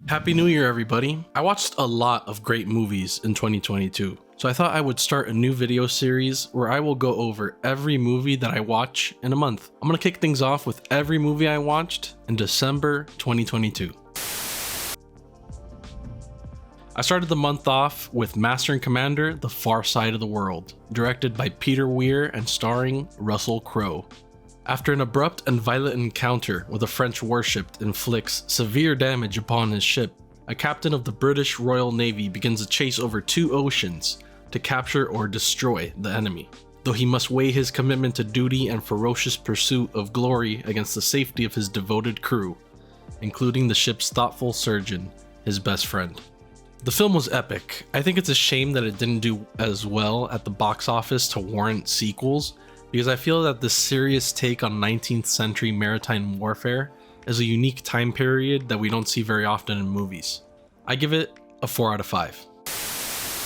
Happy New Year, everybody. I watched a lot of great movies in 2022, so I thought I would start a new video series where I will go over every movie that I watch in a month. I'm gonna kick things off with every movie I watched in December 2022. I started the month off with Master and Commander: The Far Side of the World, directed by Peter Weir and starring Russell Crowe. After an abrupt and violent encounter with a French warship inflicts severe damage upon his ship, a captain of the British Royal Navy begins a chase over 2 oceans to capture or destroy the enemy, though he must weigh his commitment to duty and ferocious pursuit of glory against the safety of his devoted crew, including the ship's thoughtful surgeon, his best friend. The film was epic. I think it's a shame that it didn't do as well at the box office to warrant sequels, because I feel that this serious take on 19th century maritime warfare is a unique time period that we don't see very often in movies. I give it a 4 out of 5.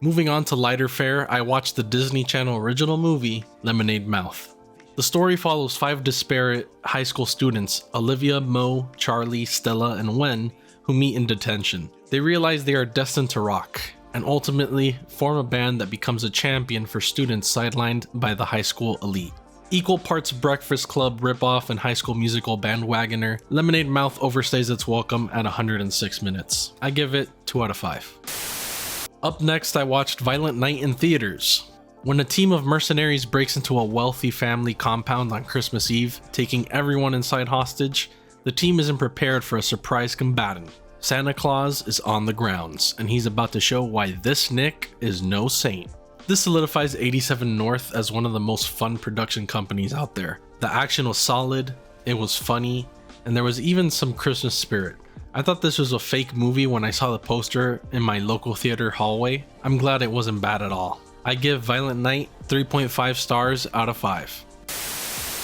Moving on to lighter fare, I watched the Disney Channel original movie, Lemonade Mouth. The story follows 5 disparate high school students, Olivia, Mo, Charlie, Stella, and Wen, who meet in detention. They realize they are destined to rock, and ultimately form a band that becomes a champion for students sidelined by the high school elite. Equal parts Breakfast Club ripoff and High School Musical bandwagoner, Lemonade Mouth overstays its welcome at 106 minutes. I give it 2 out of 5. Up next, I watched Violent Night in theaters. When a team of mercenaries breaks into a wealthy family compound on Christmas Eve, taking everyone inside hostage, the team isn't prepared for a surprise combatant. Santa Claus is on the grounds, and he's about to show why this Nick is no saint. This solidifies 87 North as one of the most fun production companies out there. The action was solid, it was funny, and there was even some Christmas spirit. I thought this was a fake movie when I saw the poster in my local theater hallway. I'm glad it wasn't bad at all. I give Violent Night 3.5 stars out of 5.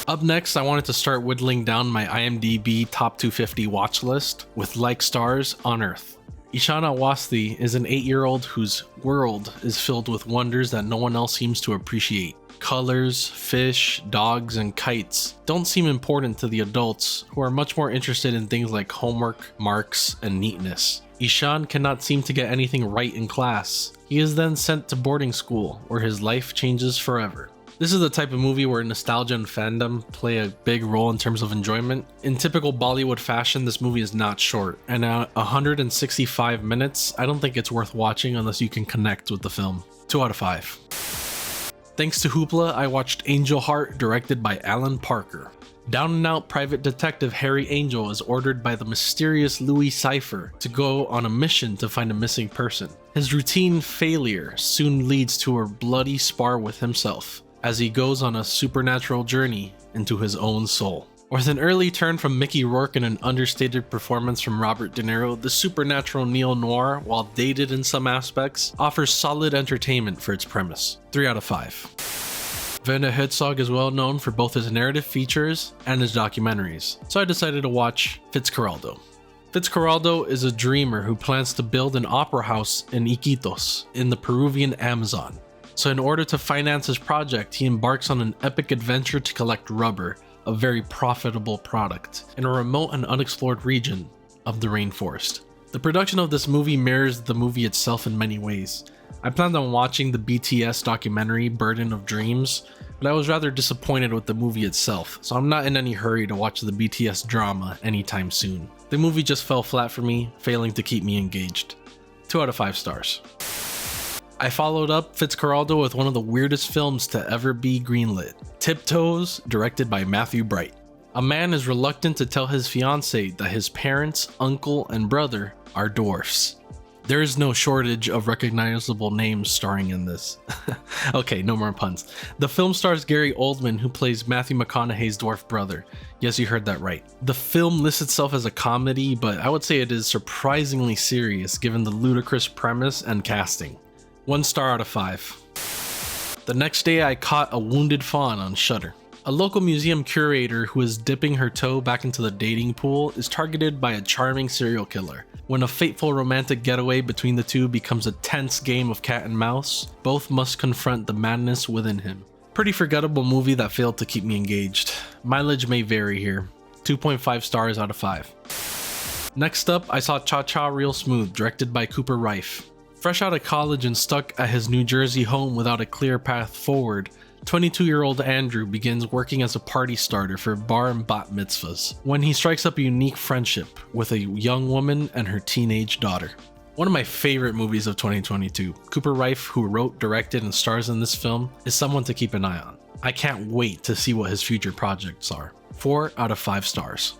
Up next, I wanted to start whittling down my IMDb top 250 watch list with like stars on Earth. Ishana Wasti is an 8-year-old whose world is filled with wonders that no one else seems to appreciate. Colors, fish, dogs, and kites don't seem important to the adults, who are much more interested in things like homework, marks, and neatness. Ishan cannot seem to get anything right in class. He is then sent to boarding school, where his life changes forever. This is the type of movie where nostalgia and fandom play a big role in terms of enjoyment. In typical Bollywood fashion, this movie is not short, and at 165 minutes, I don't think it's worth watching unless you can connect with the film. 2 out of 5. Thanks to Hoopla, I watched Angel Heart, directed by Alan Parker. Down-and-out private detective Harry Angel is ordered by the mysterious Louis Cypher to go on a mission to find a missing person. His routine failure soon leads to a bloody spar with himself, as he goes on a supernatural journey into his own soul. With an early turn from Mickey Rourke and an understated performance from Robert De Niro, the supernatural neo-noir, while dated in some aspects, offers solid entertainment for its premise. 3 out of 5. Werner Herzog is well known for both his narrative features and his documentaries, so I decided to watch Fitzcarraldo. Fitzcarraldo is a dreamer who plans to build an opera house in Iquitos, in the Peruvian Amazon. So in order to finance his project, he embarks on an epic adventure to collect rubber, a very profitable product, in a remote and unexplored region of the rainforest. The production of this movie mirrors the movie itself in many ways. I planned on watching the BTS documentary Burden of Dreams, but I was rather disappointed with the movie itself, so I'm not in any hurry to watch the BTS drama anytime soon. The movie just fell flat for me, failing to keep me engaged. 2 out of 5 stars. I followed up Fitzcarraldo with one of the weirdest films to ever be greenlit, Tiptoes, directed by Matthew Bright. A man is reluctant to tell his fiancée that his parents, uncle, and brother are dwarfs. There is no shortage of recognizable names starring in this. Okay, no more puns. The film stars Gary Oldman, who plays Matthew McConaughey's dwarf brother. Yes, you heard that right. The film lists itself as a comedy, but I would say it is surprisingly serious given the ludicrous premise and casting. 1 star out of 5. The next day, I caught A Wounded Fawn on Shudder. A local museum curator who is dipping her toe back into the dating pool is targeted by a charming serial killer. When a fateful romantic getaway between the two becomes a tense game of cat and mouse, both must confront the madness within him. Pretty forgettable movie that failed to keep me engaged. Mileage may vary here. 2.5 stars out of 5. Next up, I saw Cha Cha Real Smooth, directed by Cooper Rife. Fresh out of college and stuck at his New Jersey home without a clear path forward, 22-year-old Andrew begins working as a party starter for bar and bat mitzvahs when he strikes up a unique friendship with a young woman and her teenage daughter. One of my favorite movies of 2022, Cooper Rife, who wrote, directed, and stars in this film, is someone to keep an eye on. I can't wait to see what his future projects are. 4 out of 5 stars.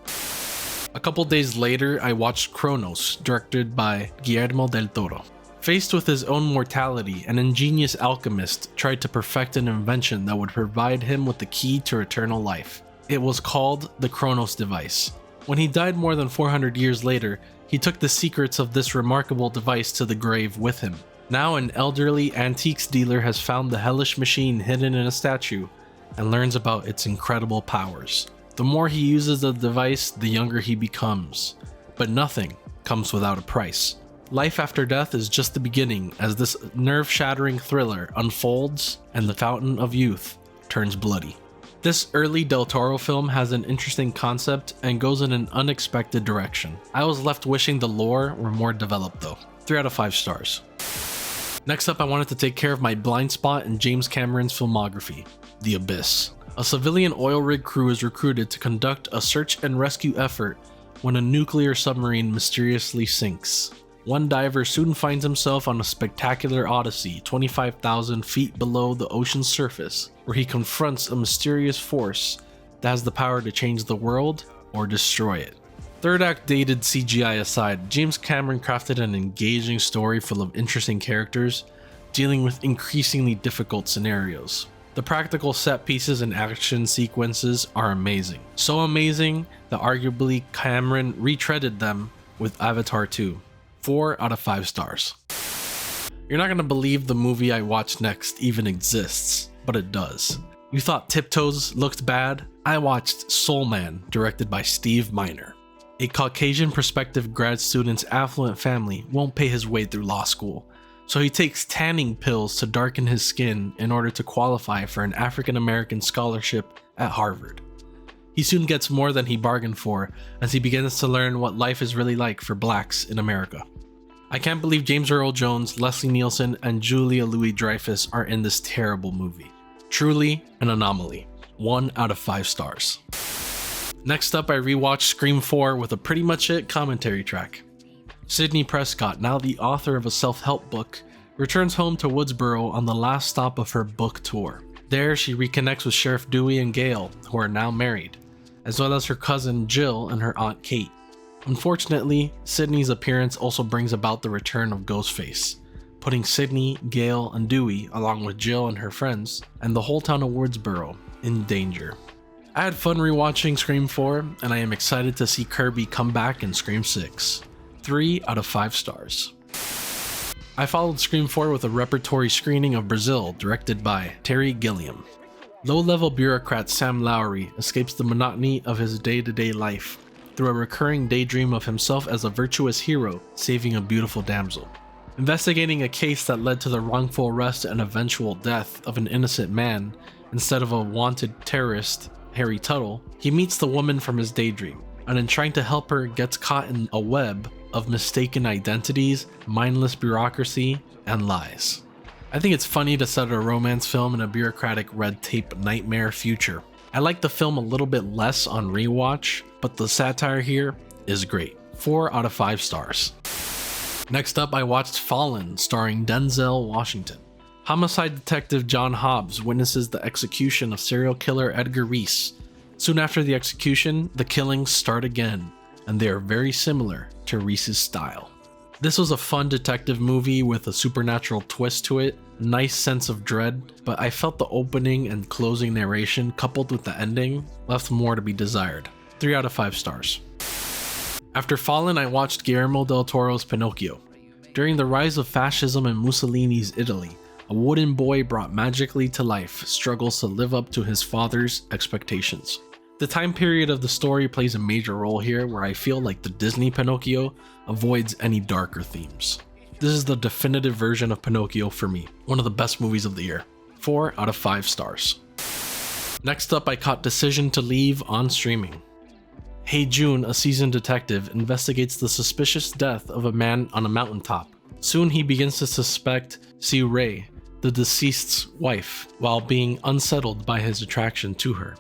A couple days later, I watched Cronos, directed by Guillermo del Toro. Faced with his own mortality, an ingenious alchemist tried to perfect an invention that would provide him with the key to eternal life. It was called the Cronos device. When he died more than 400 years later, he took the secrets of this remarkable device to the grave with him. Now an elderly antiques dealer has found the hellish machine hidden in a statue and learns about its incredible powers. The more he uses the device, the younger he becomes. But nothing comes without a price. Life after death is just the beginning as this nerve-shattering thriller unfolds and the fountain of youth turns bloody. This early Del Toro film has an interesting concept and goes in an unexpected direction. I was left wishing the lore were more developed though. 3 out of 5 stars. Next up, I wanted to take care of my blind spot in James Cameron's filmography, The Abyss. A civilian oil rig crew is recruited to conduct a search and rescue effort when a nuclear submarine mysteriously sinks. One diver soon finds himself on a spectacular odyssey 25,000 feet below the ocean's surface, where he confronts a mysterious force that has the power to change the world or destroy it. Third act dated CGI aside, James Cameron crafted an engaging story full of interesting characters, dealing with increasingly difficult scenarios. The practical set pieces and action sequences are amazing. So amazing that arguably Cameron retreaded them with Avatar 2. 4 out of 5 stars. You're not gonna believe the movie I watched next even exists, but it does. You thought Tiptoes looked bad? I watched Soul Man, directed by Steve Miner. A Caucasian prospective grad student's affluent family won't pay his way through law school, so he takes tanning pills to darken his skin in order to qualify for an African American scholarship at Harvard. He soon gets more than he bargained for as he begins to learn what life is really like for blacks in America. I can't believe James Earl Jones, Leslie Nielsen, and Julia Louis-Dreyfus are in this terrible movie. Truly an anomaly. 1 out of 5 stars. Next up, I rewatched Scream 4 with a Pretty Much It commentary track. Sidney Prescott, now the author of a self-help book, returns home to Woodsboro on the last stop of her book tour. There, she reconnects with Sheriff Dewey and Gail, who are now married, as well as her cousin Jill and her aunt Kate. Unfortunately, Sidney's appearance also brings about the return of Ghostface, putting Sidney, Gail, and Dewey, along with Jill and her friends, and the whole town of Woodsboro, in danger. I had fun rewatching Scream 4, and I am excited to see Kirby come back in Scream 6. 3 out of 5 stars. I followed Scream 4 with a repertory screening of Brazil, directed by Terry Gilliam. Low-level bureaucrat Sam Lowry escapes the monotony of his day-to-day life through a recurring daydream of himself as a virtuous hero saving a beautiful damsel. Investigating a case that led to the wrongful arrest and eventual death of an innocent man instead of a wanted terrorist, Harry Tuttle, he meets the woman from his daydream, and in trying to help her gets caught in a web of mistaken identities, mindless bureaucracy, and lies. I think it's funny to set a romance film in a bureaucratic red tape nightmare future. I like the film a little bit less on rewatch, but the satire here is great. 4 out of 5 stars. Next up, I watched Fallen, starring Denzel Washington. Homicide detective John Hobbs witnesses the execution of serial killer Edgar Reese. Soon after the execution, the killings start again, and they are very similar to Reese's style. This was a fun detective movie with a supernatural twist to it, nice sense of dread, but I felt the opening and closing narration coupled with the ending left more to be desired. 3 out of 5 stars. After Fallen, I watched Guillermo del Toro's Pinocchio. During the rise of fascism in Mussolini's Italy, a wooden boy brought magically to life struggles to live up to his father's expectations. The time period of the story plays a major role here, where I feel like the Disney Pinocchio avoids any darker themes. This is the definitive version of Pinocchio for me, one of the best movies of the year. 4 out of 5 stars. Next up, I caught Decision to Leave on streaming. Hey June, a seasoned detective, investigates the suspicious death of a man on a mountaintop. Soon he begins to suspect Siu Rei, the deceased's wife, while being unsettled by his attraction to her.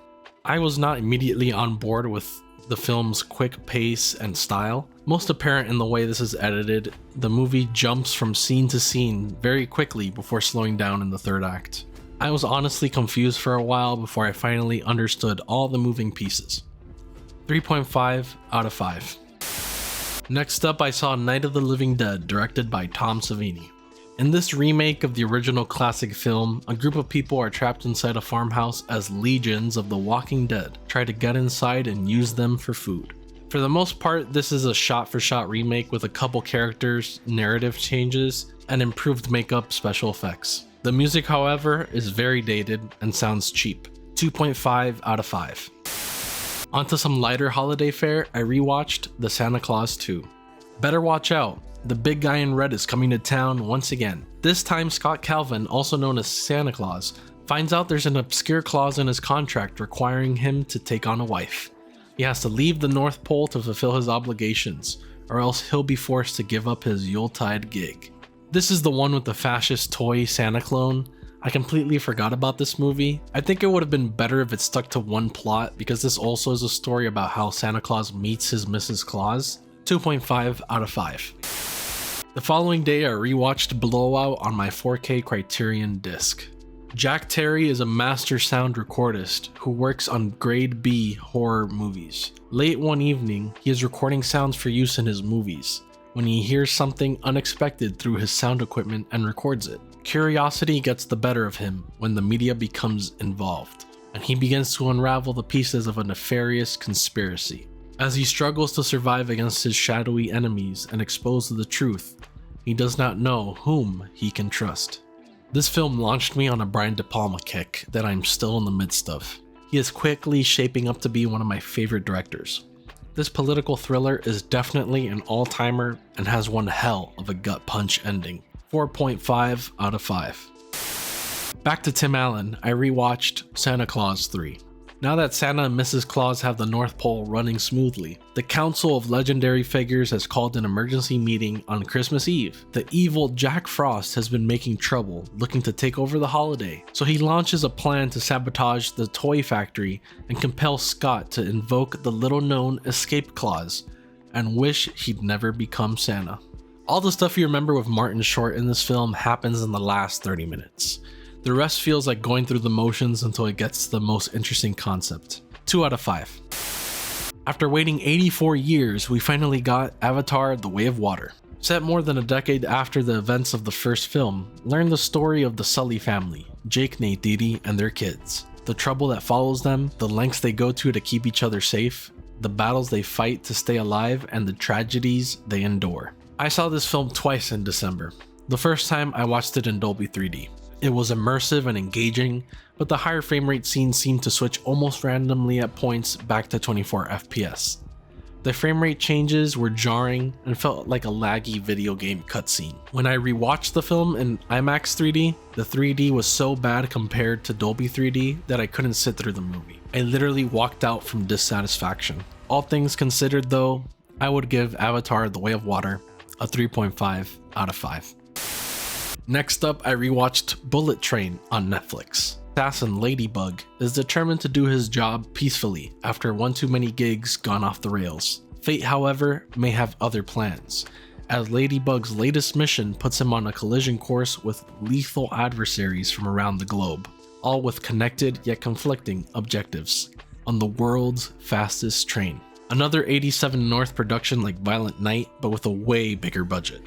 I was not immediately on board with the film's quick pace and style. Most apparent in the way this is edited, the movie jumps from scene to scene very quickly before slowing down in the third act. I was honestly confused for a while before I finally understood all the moving pieces. 3.5 out of 5. Next up, I saw Night of the Living Dead, directed by Tom Savini. In this remake of the original classic film, a group of people are trapped inside a farmhouse as legions of the Walking Dead try to get inside and use them for food. For the most part, this is a shot-for-shot remake with a couple characters, narrative changes, and improved makeup special effects. The music, however, is very dated and sounds cheap. 2.5 out of 5. Onto some lighter holiday fare, I rewatched The Santa Claus 2. Better watch out, the big guy in red is coming to town once again. This time Scott Calvin, also known as Santa Claus, finds out there's an obscure clause in his contract requiring him to take on a wife. He has to leave the North Pole to fulfill his obligations, or else he'll be forced to give up his Yuletide gig. This is the one with the fascist toy Santa clone. I completely forgot about this movie. I think it would have been better if it stuck to one plot, because this also is a story about how Santa Claus meets his Mrs. Claus. 2.5 out of 5. The following day I rewatched Blowout on my 4K Criterion disc. Jack Terry is a master sound recordist who works on grade B horror movies. Late one evening, he is recording sounds for use in his movies when he hears something unexpected through his sound equipment and records it. Curiosity gets the better of him when the media becomes involved, and he begins to unravel the pieces of a nefarious conspiracy. As he struggles to survive against his shadowy enemies and expose the truth, he does not know whom he can trust. This film launched me on a Brian De Palma kick that I'm still in the midst of. He is quickly shaping up to be one of my favorite directors. This political thriller is definitely an all-timer and has one hell of a gut punch ending. 4.5 out of 5. Back to Tim Allen, I rewatched Santa Claus 3. Now that Santa and Mrs. Claus have the North Pole running smoothly, the Council of Legendary Figures has called an emergency meeting on Christmas Eve. The evil Jack Frost has been making trouble, looking to take over the holiday, so he launches a plan to sabotage the toy factory and compel Scott to invoke the little-known escape clause and wish he'd never become Santa. All the stuff you remember with Martin Short in this film happens in the last 30 minutes. The rest feels like going through the motions until it gets to the most interesting concept. 2 out of 5. After waiting 84 years, we finally got Avatar: The Way of Water. Set more than a decade after the events of the first film, learn the story of the Sully family, Jake, Neytiri, and their kids. The trouble that follows them, the lengths they go to keep each other safe, the battles they fight to stay alive, and the tragedies they endure. I saw this film twice in December. The first time I watched it in Dolby 3D. It was immersive and engaging, but the higher frame rate scenes seemed to switch almost randomly at points back to 24 FPS. The frame rate changes were jarring and felt like a laggy video game cutscene. When I rewatched the film in IMAX 3D, the 3D was so bad compared to Dolby 3D that I couldn't sit through the movie. I literally walked out from dissatisfaction. All things considered though, I would give Avatar: The Way of Water a 3.5 out of 5. Next up, I rewatched Bullet Train on Netflix. Assassin Ladybug is determined to do his job peacefully after one too many gigs gone off the rails. Fate, however, may have other plans, as Ladybug's latest mission puts him on a collision course with lethal adversaries from around the globe, all with connected yet conflicting objectives, on the world's fastest train. Another 87 North production like Violent Night, but with a way bigger budget.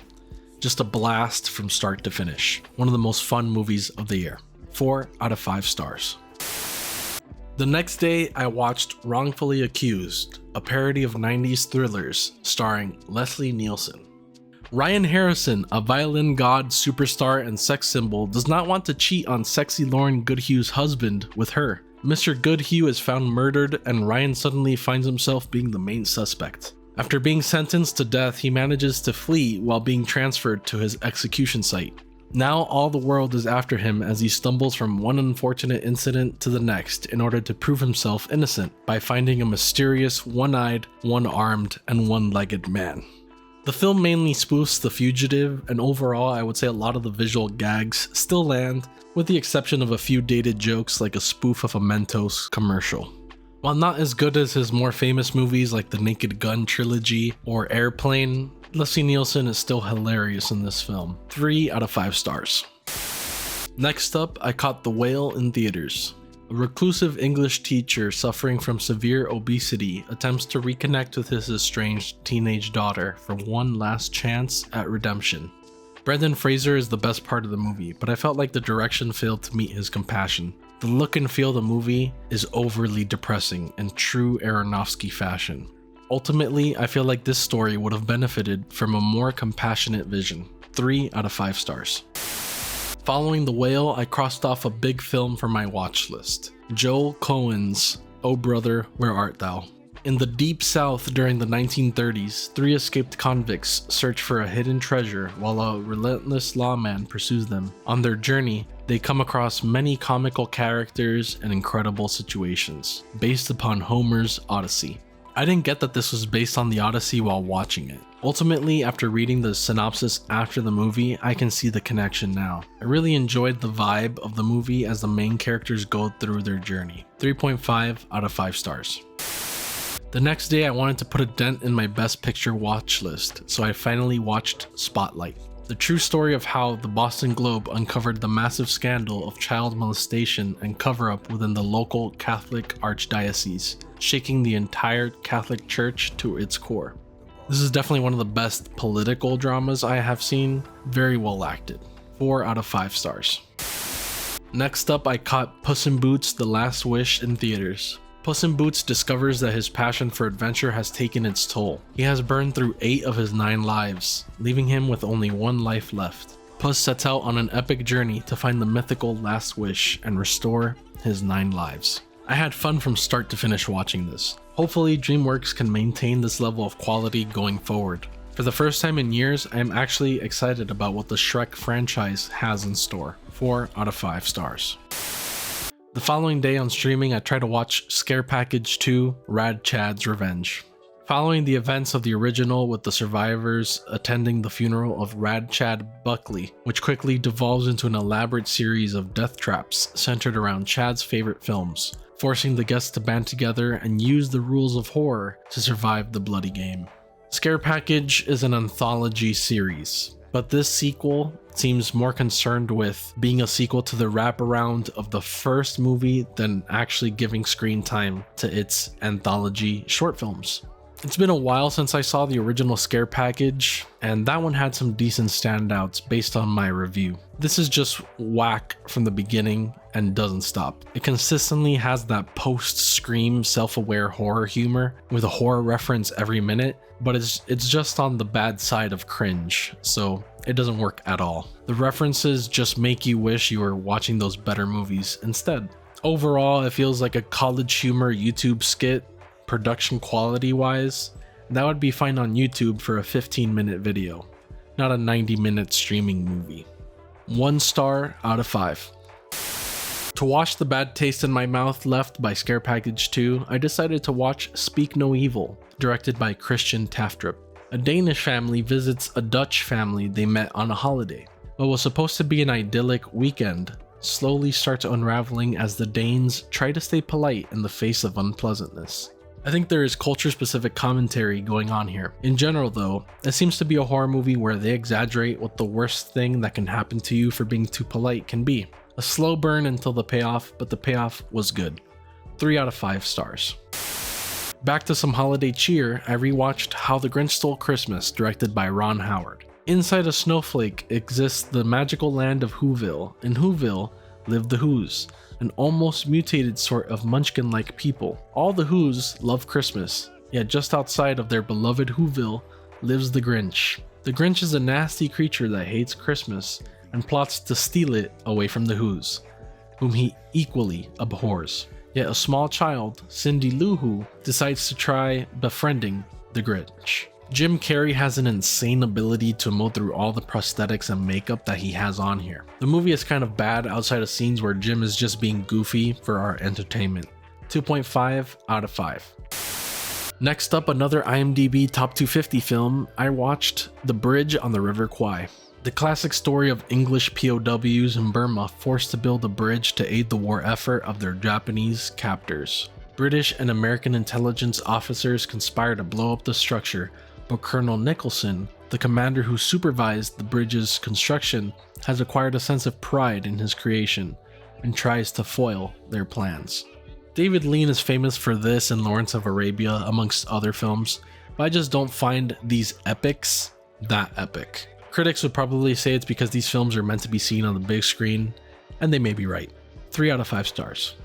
Just a blast from start to finish. One of the most fun movies of the year. 4 out of 5 stars. The next day, I watched Wrongfully Accused, a parody of 90s thrillers starring Leslie Nielsen. Ryan Harrison, a violin god, superstar, and sex symbol, does not want to cheat on sexy Lauren Goodhue's husband with her. Mr. Goodhue is found murdered, and Ryan suddenly finds himself being the main suspect. After being sentenced to death, he manages to flee while being transferred to his execution site. Now all the world is after him as he stumbles from one unfortunate incident to the next in order to prove himself innocent by finding a mysterious one-eyed, one-armed, and one-legged man. The film mainly spoofs The Fugitive, and overall I would say a lot of the visual gags still land, with the exception of a few dated jokes like a spoof of a Mentos commercial. While not as good as his more famous movies like the Naked Gun trilogy or Airplane, Leslie Nielsen is still hilarious in this film. 3 out of 5 stars. Next up, I caught The Whale in theaters. A reclusive English teacher suffering from severe obesity attempts to reconnect with his estranged teenage daughter for one last chance at redemption. Brendan Fraser is the best part of the movie, but I felt like the direction failed to meet his compassion. The look and feel of the movie is overly depressing in true Aronofsky fashion. Ultimately, I feel like this story would have benefited from a more compassionate vision. 3 out of 5 stars. Following The Whale, I crossed off a big film from my watch list. Joel Coen's Oh Brother, Where Art Thou? In the Deep South during the 1930s, 3 escaped convicts search for a hidden treasure while a relentless lawman pursues them. On their journey, they come across many comical characters and incredible situations, based upon Homer's Odyssey. I didn't get that this was based on the Odyssey while watching it. Ultimately, after reading the synopsis after the movie, I can see the connection now. I really enjoyed the vibe of the movie as the main characters go through their journey. 3.5 out of 5 stars. The next day, I wanted to put a dent in my best picture watch list, so I finally watched Spotlight. The true story of how the Boston Globe uncovered the massive scandal of child molestation and cover-up within the local Catholic archdiocese, shaking the entire Catholic Church to its core. This is definitely one of the best political dramas I have seen, very well acted. 4 out of 5 stars. Next up, I caught Puss in Boots: The Last Wish in theaters. Puss in Boots discovers that his passion for adventure has taken its toll. He has burned through 8 of his 9 lives, leaving him with only 1 life left. Puss sets out on an epic journey to find the mythical last wish and restore his 9 lives. I had fun from start to finish watching this. Hopefully DreamWorks can maintain this level of quality going forward. For the first time in years, I am actually excited about what the Shrek franchise has in store. 4 out of 5 stars. The following day on streaming, I tried to watch Scare Package 2: Rad Chad's Revenge. Following the events of the original with the survivors attending the funeral of Rad Chad Buckley, which quickly devolves into an elaborate series of death traps centered around Chad's favorite films, forcing the guests to band together and use the rules of horror to survive the bloody game. Scare Package is an anthology series, but this sequel seems more concerned with being a sequel to the wraparound of the first movie than actually giving screen time to its anthology short films. It's been a while since I saw the original Scare Package, and that one had some decent standouts based on my review. This is just whack from the beginning and doesn't stop. It consistently has that post-Scream self-aware horror humor with a horror reference every minute, but it's just on the bad side of cringe, so it doesn't work at all. The references just make you wish you were watching those better movies instead. Overall, it feels like a college humor YouTube skit. Production quality wise, that would be fine on YouTube for a 15-minute video, not a 90-minute streaming movie. 1 star out of 5. To wash the bad taste in my mouth left by Scare Package 2, I decided to watch Speak No Evil, directed by Christian Taftrup. A Danish family visits a Dutch family they met on a holiday. What was supposed to be an idyllic weekend slowly starts unraveling as the Danes try to stay polite in the face of unpleasantness. I think there is culture-specific commentary going on here. In general though, it seems to be a horror movie where they exaggerate what the worst thing that can happen to you for being too polite can be. A slow burn until the payoff, but the payoff was good. 3 out of 5 stars. Back to some holiday cheer, I rewatched How the Grinch Stole Christmas, directed by Ron Howard. Inside a snowflake exists the magical land of Whoville. In Whoville live the Whos, an almost mutated sort of munchkin-like people. All the Whos love Christmas, yet just outside of their beloved Whoville lives the Grinch. The Grinch is a nasty creature that hates Christmas and plots to steal it away from the Whos, whom he equally abhors. Yet a small child, Cindy Lou Who, decides to try befriending the Grinch. Jim Carrey has an insane ability to mow through all the prosthetics and makeup that he has on here. The movie is kind of bad outside of scenes where Jim is just being goofy for our entertainment. 2.5 out of 5. Next up, another IMDb Top 250 film. I watched The Bridge on the River Kwai. The classic story of English POWs in Burma forced to build a bridge to aid the war effort of their Japanese captors. British and American intelligence officers conspired to blow up the structure, but Colonel Nicholson, the commander who supervised the bridge's construction, has acquired a sense of pride in his creation and tries to foil their plans. David Lean is famous for this and Lawrence of Arabia, amongst other films, but I just don't find these epics that epic. Critics would probably say it's because these films are meant to be seen on the big screen, and they may be right. 3 out of 5 stars.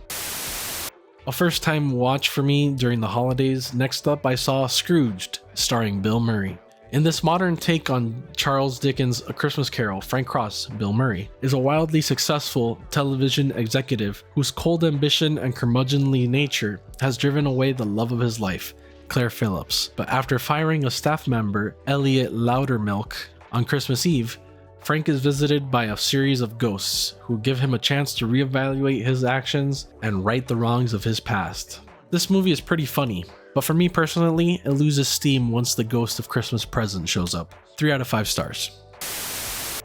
A first time watch for me during the holidays. Next up, I saw Scrooged, starring Bill Murray. In this modern take on Charles Dickens' A Christmas Carol, Frank Cross, Bill Murray, is a wildly successful television executive whose cold ambition and curmudgeonly nature has driven away the love of his life, Claire Phillips. But after firing a staff member, Elliot Loudermilk, on Christmas Eve, Frank is visited by a series of ghosts who give him a chance to reevaluate his actions and right the wrongs of his past. This movie is pretty funny, but for me personally, it loses steam once the ghost of Christmas Present shows up. 3 out of 5 stars.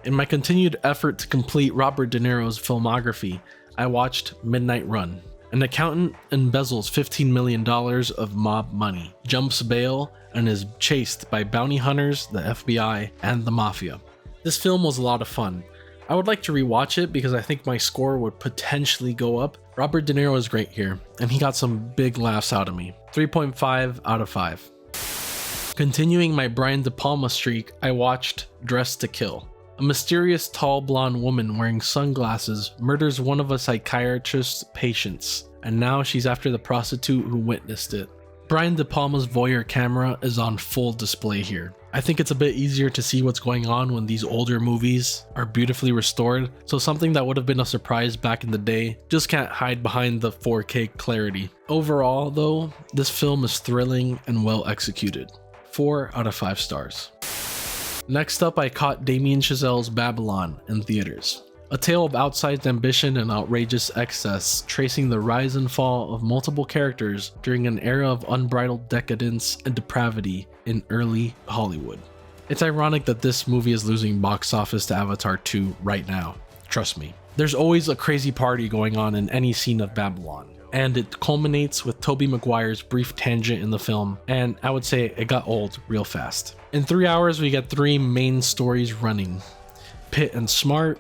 In my continued effort to complete Robert De Niro's filmography, I watched Midnight Run. An accountant embezzles $15 million of mob money, jumps bail, and is chased by bounty hunters, the FBI, and the mafia. This film was a lot of fun. I would like to rewatch it because I think my score would potentially go up. Robert De Niro is great here, and he got some big laughs out of me. 3.5 out of 5. Continuing my Brian De Palma streak, I watched Dressed to Kill. A mysterious tall blonde woman wearing sunglasses murders one of a psychiatrist's patients, and now she's after the prostitute who witnessed it. Brian De Palma's voyeur camera is on full display here. I think it's a bit easier to see what's going on when these older movies are beautifully restored, so something that would have been a surprise back in the day just can't hide behind the 4K clarity. Overall though, this film is thrilling and well executed. 4 out of 5 stars. Next up, I caught Damien Chazelle's Babylon in theaters. A tale of outsized ambition and outrageous excess, tracing the rise and fall of multiple characters during an era of unbridled decadence and depravity in early Hollywood. It's ironic that this movie is losing box office to Avatar 2 right now. Trust me. There's always a crazy party going on in any scene of Babylon, and it culminates with Tobey Maguire's brief tangent in the film, and I would say it got old real fast. In 3 hours, we get 3 main stories running: Pitt and Smart,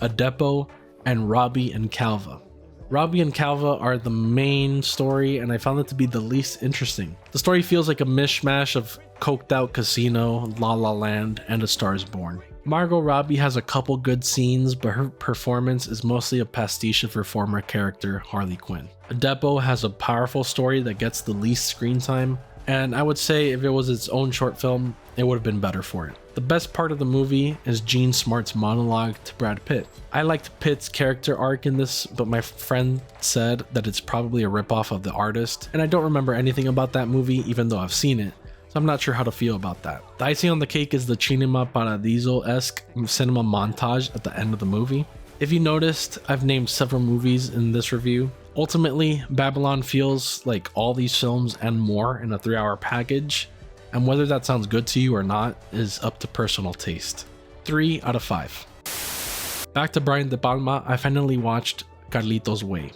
Adepo, and Robbie and Calva. Robbie and Calva are the main story, and I found it to be the least interesting. The story feels like a mishmash of Coked Out Casino, La La Land, and A Star Is Born. Margot Robbie has a couple good scenes, but her performance is mostly a pastiche of her former character, Harley Quinn. Adepo has a powerful story that gets the least screen time, and I would say if it was its own short film, it would have been better for it. The best part of the movie is Gene Smart's monologue to Brad Pitt. I liked Pitt's character arc in this, but my friend said that it's probably a ripoff of The Artist, and I don't remember anything about that movie even though I've seen it, so I'm not sure how to feel about that. The icing on the cake is the Cinema Paradiso-esque cinema montage at the end of the movie. If you noticed, I've named several movies in this review. Ultimately, Babylon feels like all these films and more in a 3-hour package, and whether that sounds good to you or not is up to personal taste. 3 out of 5. Back to Brian De Palma, I finally watched Carlito's Way.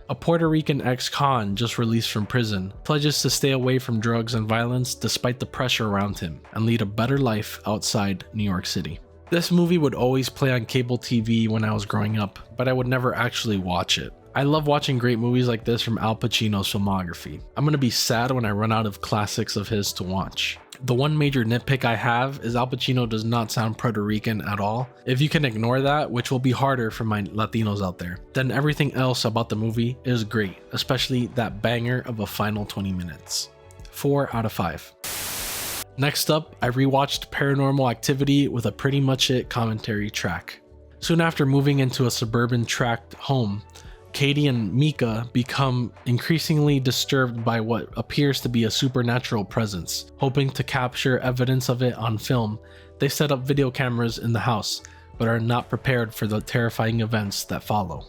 A Puerto Rican ex-con just released from prison pledges to stay away from drugs and violence despite the pressure around him and lead a better life outside New York City. This movie would always play on cable TV when I was growing up, but I would never actually watch it. I love watching great movies like this from Al Pacino's filmography. I'm gonna be sad when I run out of classics of his to watch. The one major nitpick I have is Al Pacino does not sound Puerto Rican at all. If you can ignore that, which will be harder for my Latinos out there, then everything else about the movie is great, especially that banger of a final 20 minutes. 4 out of 5. Next up, I rewatched Paranormal Activity with a Pretty Much It commentary track. Soon after moving into a suburban tract home, Katie and Mika become increasingly disturbed by what appears to be a supernatural presence. Hoping to capture evidence of it on film, they set up video cameras in the house, but are not prepared for the terrifying events that follow.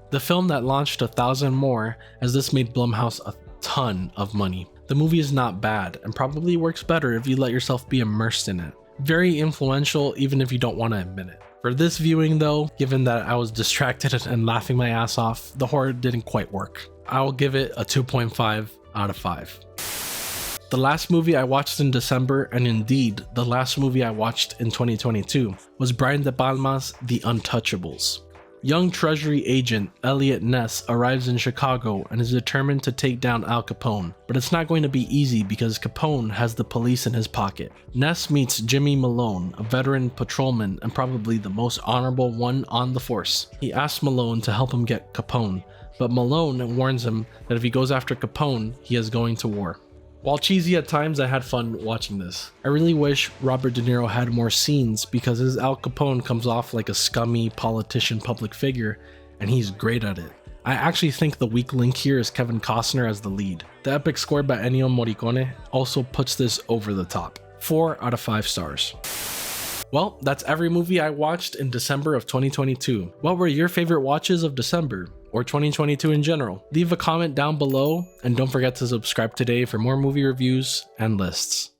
The film that launched 1,000 more, as this made Blumhouse a ton of money. The movie is not bad, and probably works better if you let yourself be immersed in it. Very influential even if you don't want to admit it. For this viewing though, given that I was distracted and laughing my ass off, the horror didn't quite work. I'll give it a 2.5 out of 5. The last movie I watched in December, and indeed the last movie I watched in 2022, was Brian De Palma's The Untouchables. Young Treasury agent Elliot Ness arrives in Chicago and is determined to take down Al Capone, but it's not going to be easy because Capone has the police in his pocket. Ness meets Jimmy Malone, a veteran patrolman and probably the most honorable one on the force. He asks Malone to help him get Capone, but Malone warns him that if he goes after Capone, he is going to war. While cheesy at times, I had fun watching this. I really wish Robert De Niro had more scenes because his Al Capone comes off like a scummy politician public figure, and he's great at it. I actually think the weak link here is Kevin Costner as the lead. The epic score by Ennio Morricone also puts this over the top. 4 out of 5 stars. Well, that's every movie I watched in December of 2022. What were your favorite watches of December, or 2022 in general? Leave a comment down below, and don't forget to subscribe today for more movie reviews and lists.